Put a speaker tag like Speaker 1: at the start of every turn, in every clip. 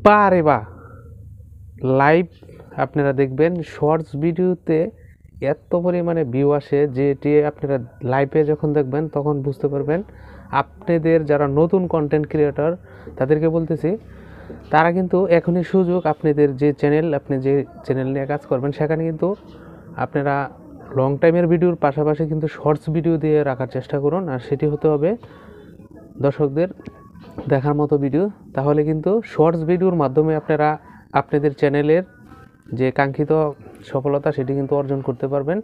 Speaker 1: বারে বা লাইভ আপনারা দেখবেন শর্টস ভিডিওতে এত পরিমাণে ভিউ আসে যেটি আপনারা লাইভে যখন দেখবেন তখন বুঝতে পারবেন। আপনাদের যারা নতুন কন্টেন্ট ক্রিয়েটর তাদেরকে বলতেছি, তারা কিন্তু এখনই সুযোগ, আপনাদের যে চ্যানেল, আপনি যে চ্যানেল নিয়ে কাজ করবেন সেখানে কিন্তু আপনারা লং টাইমের ভিডিওর পাশাপাশি কিন্তু শর্টস ভিডিও দিয়ে রাখার চেষ্টা করুন। আর সেটি হতে হবে দর্শকদের দেখার মতো ভিডিও। তাহলে কিন্তু শর্টস ভিডিওর মাধ্যমে আপনারা আপনাদের চ্যানেলের যে কাঙ্ক্ষিত সফলতা সেটি কিন্তু অর্জন করতে পারবেন।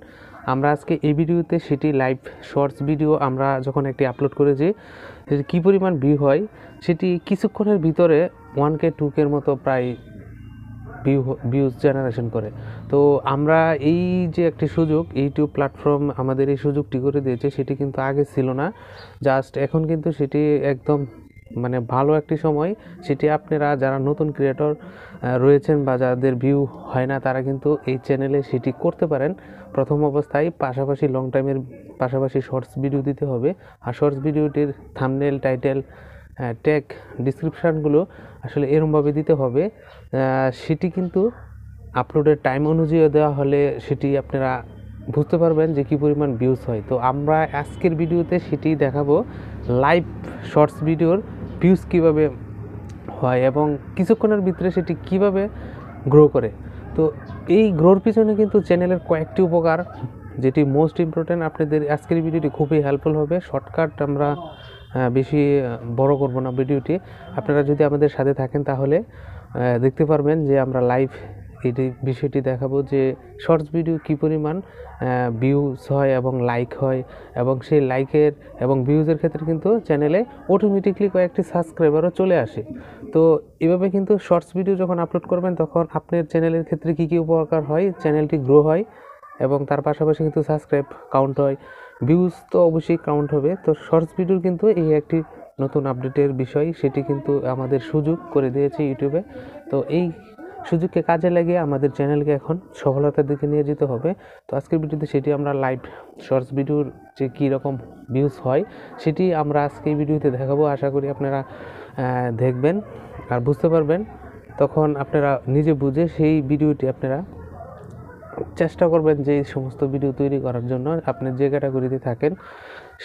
Speaker 1: আমরা আজকে এই ভিডিওতে সেটি লাইভ শর্টস ভিডিও আমরা যখন একটি আপলোড করেছি সেটি কী পরিমাণ ভিউ হয় সেটি কিছুক্ষণের ভিতরে 1K 2K মতো প্রায় ভিউজ জেনারেশন করে। তো আমরা এই যে একটি সুযোগ, ইউটিউব প্ল্যাটফর্ম আমাদের এই সুযোগটি করে দিয়েছে, সেটি কিন্তু আগে ছিল না। জাস্ট এখন কিন্তু সেটি একদম মানে ভালো একটি সময়। সেটি আপনারা যারা নতুন ক্রিয়েটর রয়েছেন বা যাদের ভিউ হয় না তারা কিন্তু এই চ্যানেলে সেটি করতে পারেন প্রথম অবস্থায়। পাশাপাশি লং টাইমের পাশাপাশি শর্টস ভিডিও দিতে হবে। আর শর্টস ভিডিওটির থাম্বনেল, টাইটেল, ট্যাগ, ডিসক্রিপশানগুলো আসলে এরমভাবে দিতে হবে, সেটি কিন্তু আপলোডের টাইম অনুযায়ী দেওয়া হলে সেটি আপনারা বুঝতে পারবেন যে কী পরিমাণ ভিউজ হয়। তো আমরা আজকের ভিডিওতে সেটি দেখাবো, লাইভ শর্টস ভিডিওর ভিউজ কীভাবে হয় এবং কিছুক্ষণের ভিতরে সেটি কিভাবে গ্রো করে। তো এই গ্রোর পিছনে কিন্তু চ্যানেলের কয়েকটি উপকার, যেটি মোস্ট ইম্পর্ট্যান্ট। আপনাদের আজকের ভিডিওটি খুবই হেল্পফুল হবে। শর্টকাট আমরা বেশি বড় করব না ভিডিওটি। আপনারা যদি আমাদের সাথে থাকেন তাহলে দেখতে পারবেন যে আমরা লাইভ এই বিষয়টি দেখাবো যে শর্টস ভিডিও কী পরিমাণ ভিউজ হয় এবং লাইক হয়, এবং সেই লাইকের এবং ভিউজের ক্ষেত্রে কিন্তু চ্যানেলে অটোমেটিকলি কয়েকটি সাবস্ক্রাইবারও চলে আসে। তো এভাবে কিন্তু শর্টস ভিডিও যখন আপলোড করবেন তখন আপনার চ্যানেলের ক্ষেত্রে কী কী উপকার হয়, চ্যানেলটি গ্রো হয় এবং তার পাশাপাশি কিন্তু সাবস্ক্রাইব কাউন্ট হয়, ভিউজ তো অবশ্যই কাউন্ট হবে। তো শর্টস ভিডিওর কিন্তু এই একটি নতুন আপডেটের বিষয়, সেটি কিন্তু আমাদের সুযোগ করে দিয়েছে ইউটিউবে। তো এই সুযোগকে কাজে লাগিয়ে আমাদের চ্যানেলকে এখন সফলতার দিকে নিয়ে যেতে হবে। তো আজকের ভিডিওতে সেটি আমরা লাইভ শর্টস ভিডিওর যে কী রকম ভিউজ হয় সেটি আমরা আজকে এই ভিডিওতে দেখাবো। আশা করি আপনারা দেখবেন আর বুঝতে পারবেন। তখন আপনারা নিজে বুঝে সেই ভিডিওটি আপনারা চেষ্টা করবেন যে এই সমস্ত ভিডিও তৈরি করার জন্য। আপনি যে ক্যাটাগরিতে থাকেন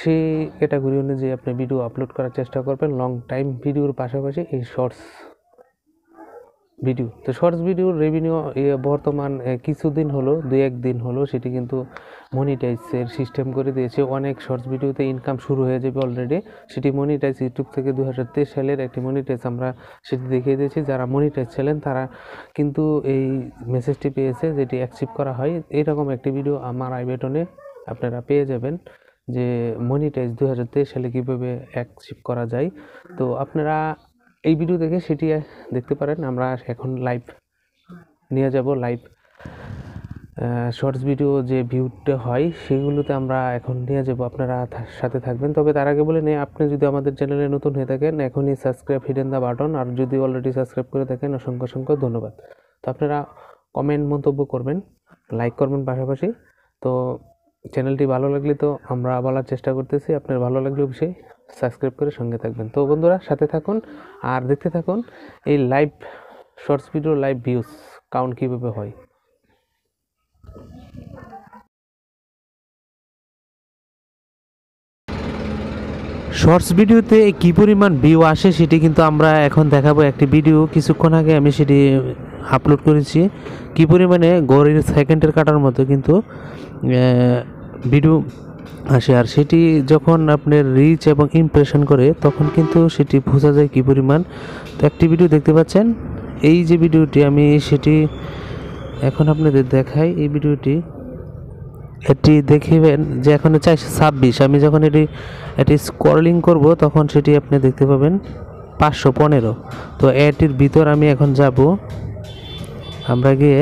Speaker 1: সেই ক্যাটাগরি অনুযায়ী আপনি ভিডিও আপলোড করার চেষ্টা করবেন, লং টাইম ভিডিওর পাশাপাশি এই শর্টস ভিডিও। তো শর্টস ভিডিওর রেভিনিউ বর্তমান কিছুদিন হলো, 2-1 দিন হলো সেটি কিন্তু মনিটাইজের সিস্টেম করে দিয়েছে। অনেক শর্টস ভিডিওতে ইনকাম শুরু হয়ে যাবে অলরেডি। সেটি মনিটাইজ ইউটিউব থেকে 2023 সালের একটি মনিটাইজ আমরা সেটি দেখিয়ে দিয়েছি। যারা মনিটাইজ ছিলেন তারা কিন্তু এই মেসেজটি পেয়েছে, যেটি অ্যাকসেপ্ট করা হয়। এইরকম একটি ভিডিও আমার আই বাটনে আপনারা পেয়ে যাবেন যে মনিটাইজ 2023 সালে কীভাবে অ্যাকসেপ্ট করা যায়। তো আপনারা এই ভিডিও দেখে সেটি দেখতে পারেন। আমরা এখন লাইভ নিয়ে যাব, লাইভ শর্টস ভিডিও যে ভিউটা হয় সেগুলোতে আমরা এখন নিয়ে যাব, আপনারা সাথে থাকবেন। তবে তার আগে বলে নেই, আপনি যদি আমাদের চ্যানেলে নতুন হয়ে থাকেন এখনই সাবস্ক্রাইব, হিডেন দ্য বাটন। আর যদি অলরেডি সাবস্ক্রাইব করে থাকেন অসংখ্য অসংখ্য ধন্যবাদ। তো আপনারা কমেন্ট মন্তব্য করবেন, লাইক করবেন পাশাপাশি। তো চ্যানেলটি ভালো লাগলে তো আমরা বলার চেষ্টা করতেছি, আপনার ভালো লাগলে অবশ্যই সাবস্ক্রাইব করে সঙ্গে থাকবেন। তো বন্ধুরা সাথে থাকুন আর দেখতে থাকুন এই live shorts video live views count কীভাবে হয়। শর্টস ভিডিওতে কী পরিমাণ ভিউ আসে সেটি কিন্তু আমরা এখন দেখাবো। একটি ভিডিও কিছুক্ষণ আগে আমি সেটি আপলোড করেছি, কী পরিমাণে ঘড়ির সেকেন্ডের কাটার মতো কিন্তু ভিডিও আসে। আর সেটি যখন আপনার রিচ এবং ইমপ্রেশন করে তখন কিন্তু সেটি বোঝা যায় কী পরিমাণ। তো একটি ভিডিও দেখতে পাচ্ছেন, এই যে ভিডিওটি আমি সেটি এখন আপনাদের দেখাই। এই ভিডিওটি এটি দেখিবেন যে এখন 426, আমি যখন এটি স্ক্রলিং করব তখন সেটি আপনি দেখতে পাবেন 515। তো এটির ভিতর আমি এখন যাব, আমরা গিয়ে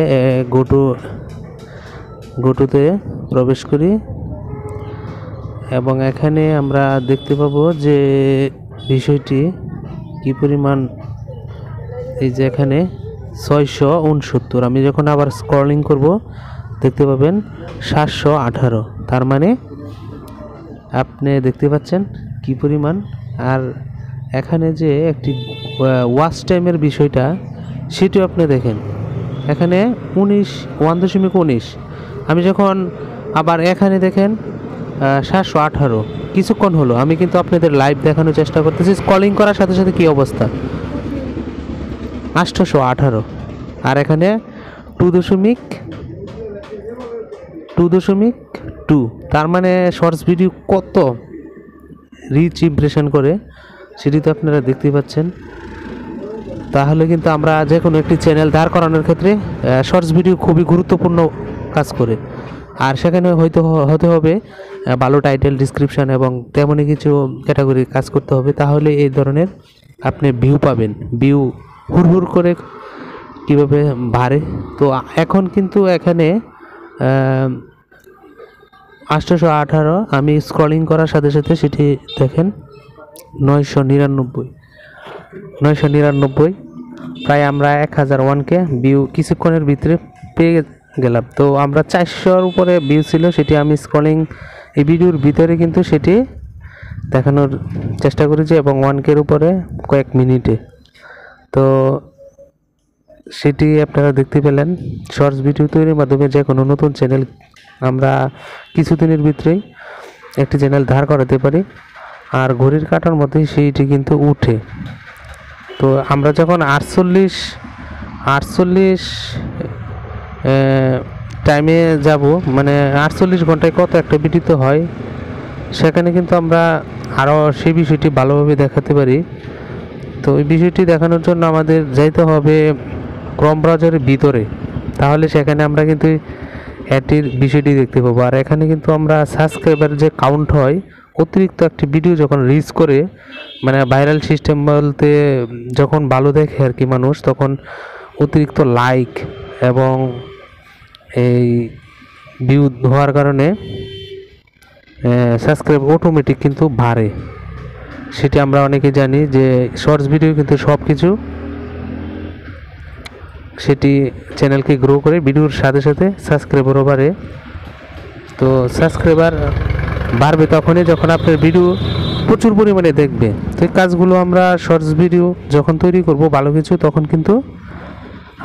Speaker 1: গোটুতে প্রবেশ করি এবং এখানে আমরা দেখতে পাবো যে বিষয়টি কি পরিমাণ। এই যে এখানে 669, আমি যখন আবার স্ক্রলিং করব দেখতে পাবেন 718। তার মানে আপনি দেখতে পাচ্ছেন কি পরিমাণ। আর এখানে যে একটি ওয়াচ টাইমের বিষয়টা সেটিও আপনি দেখেন এখানে 1.19। আমি যখন আবার এখানে দেখেন 718, কিছুক্ষণ হলো আমি কিন্তু আপনাদের লাইভ দেখানোর চেষ্টা করতেছি। স্ক্রলিং করার সাথে সাথে কী অবস্থা, 818। আর এখানে 2.2, তার মানে শর্টস ভিডিও কত রিচ ইমপ্রেশন করে সেটি তো আপনারা দেখতে পাচ্ছেন। তাহলে কিন্তু আমরা যে কোনো একটি চ্যানেল দাঁড় করানোর ক্ষেত্রে শর্টস ভিডিও খুবই গুরুত্বপূর্ণ কাজ করে। আর সেখানে হতে হবে ভালো টাইটেল, ডিসক্রিপশান এবং তেমনই কিছু ক্যাটাগরি কাজ করতে হবে, তাহলে এই ধরনের আপনি ভিউ পাবেন। ভিউ হুড় করে কীভাবে বাড়ে। তো এখন কিন্তু এখানে 818, আমি স্ক্রলিং করার সাথে সাথে সেটি দেখেন 999, প্রায় আমরা 1001কে ভিউ কিছুক্ষণের ভিতরে পেয়ে গেলাম। তো আমরা 400-র উপরে ভিউ ছিল, সেটি আমি স্ক্রলিং এই ভিডিওর ভিতরে কিন্তু সেটি দেখানোর চেষ্টা করেছি এবং 1K-র উপরে কয়েক মিনিটে। তো সেটি আপনারা দেখতে পেলেন। শর্টস ভিডিও তৈরির মাধ্যমে যে কোনো নতুন চ্যানেল আমরা কিছুদিনের ভিতরেই একটি চ্যানেল দাঁড় করাতে পারি, আর ঘড়ির কাঁটার মধ্যেই সেইটি কিন্তু উঠে। তো আমরা যখন 48 টাইমে যাব, মানে 48 ঘন্টায় কত একটা ভিডিও তো হয়, সেখানে কিন্তু আমরা আরও সেই বিষয়টি ভালোভাবে দেখাতে পারি। তো এই বিষয়টি দেখানোর জন্য আমাদের যাইতে হবে ক্রোম ব্রাউজারের ভিতরে, তাহলে সেখানে আমরা কিন্তু এটির বিষয়টি দেখতে পাবো। আর এখানে কিন্তু আমরা সাবস্ক্রাইবার যে কাউন্ট হয়, অতিরিক্ত একটি ভিডিও যখন রিচ করে, মানে ভাইরাল সিস্টেম বলতে যখন ভালো দেখে আর কি মানুষ, তখন অতিরিক্ত লাইক এবং এই ভিউ হওয়ার কারণে সাবস্ক্রাইব অটোমেটিক কিন্তু বাড়ে। সেটি আমরা অনেকে জানি যে শর্টস ভিডিও কিন্তু সব কিছু সেটি চ্যানেলকে গ্রো করে, ভিডিওর সাথে সাথে সাবস্ক্রাইবারও বাড়ে। তো সাবস্ক্রাইবার বাড়বে তখনই যখন আপনার ভিডিও প্রচুর পরিমাণে দেখবে। তো এই কাজগুলো আমরা শর্টস ভিডিও যখন তৈরি করব ভালো কিছু, তখন কিন্তু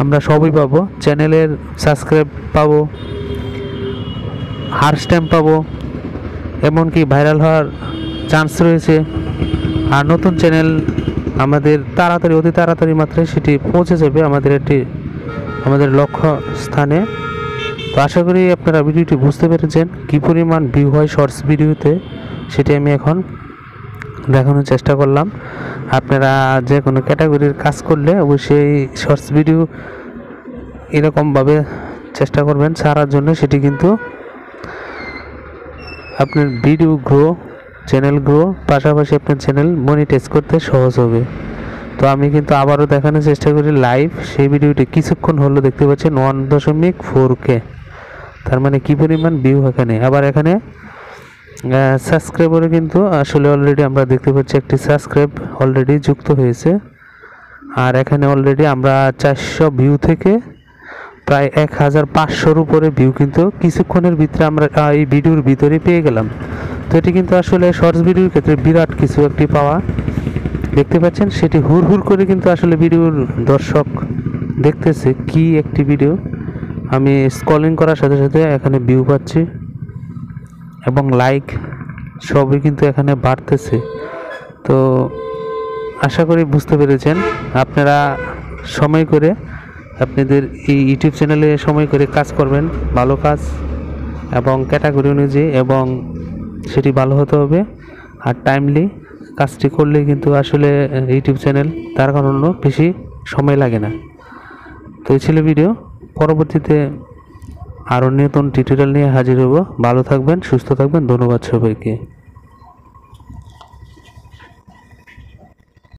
Speaker 1: আমরা সবই পাবো। চ্যানেলের সাবস্ক্রাইব পাবো, হার স্ট্যাম্প পাবো, এমনকি ভাইরাল হওয়ার চান্স রয়েছে। আর নতুন চ্যানেল আমাদের অতি তাড়াতাড়ি মাত্রায় সেটি পৌঁছে যাবে আমাদের লক্ষ্য স্থানে। তো আশা করি আপনারা ভিডিওটি বুঝতে পেরেছেন কী পরিমাণ ভিউ হয় শর্টস ভিডিওতে, সেটি আমি এখন দেখানোর চেষ্টা করলাম। আপনারা যে কোনো ক্যাটাগরির কাজ করলে অবশ্যই শর্টস ভিডিও এরকমভাবে চেষ্টা করবেন ছাড়ার জন্য, সেটি কিন্তু আপনার ভিডিও গ্রো, চ্যানেল গ্রো, পাশাপাশি আপনার চ্যানেল মনিটাইজ করতে সহজ হবে। তো আমি কিন্তু আবারও দেখানোর চেষ্টা করি লাইভ, সেই ভিডিওটি কিছুক্ষণ হলো দেখতে পাচ্ছেন 1.4K, তার মানে কী পরিমাণ ভিউ এখানে। আবার এখানে সাবস্ক্রাইবারে কিন্তু আসলে অলরেডি আমরা দেখতে পাচ্ছি একটি সাবস্ক্রাইব অলরেডি যুক্ত হয়েছে। আর এখানে অলরেডি আমরা 400 ভিউ থেকে প্রায় 1500-র উপরে ভিউ কিন্তু কিছুক্ষণের ভিতরে আমরা এই ভিডিওর ভিতরে পেয়ে গেলাম। তো এটি কিন্তু আসলে শর্টস ভিডিওর ক্ষেত্রে বিরাট কিছু একটি পাওয়া। দেখতে পাচ্ছেন সেটি হুড় করে কিন্তু আসলে ভিডিওর দর্শক দেখতেছে কি একটি ভিডিও। আমি স্ক্রলিং করার সাথে সাথে এখানে ভিউ পাচ্ছি এবং লাইক সবই কিন্তু এখানে বাড়তেছে। তো আশা করি বুঝতে পেরেছেন। আপনারা সময় করে আপনাদের এই ইউটিউব চ্যানেলে সময় করে কাজ করবেন, ভালো কাজ এবং ক্যাটাগরি অনুযায়ী, এবং সেটি ভালো হতে হবে। আর টাইমলি কাজটি করলে কিন্তু আসলে ইউটিউব চ্যানেল তার কারণে বেশি সময় লাগে না। তো এই ছিল ভিডিও। পরবর্তীতে আরও নতুন টিউটোরিয়াল নিয়ে হাজির হব। ভালো থাকবেন, সুস্থ থাকবেন। ধন্যবাদ সবাইকে।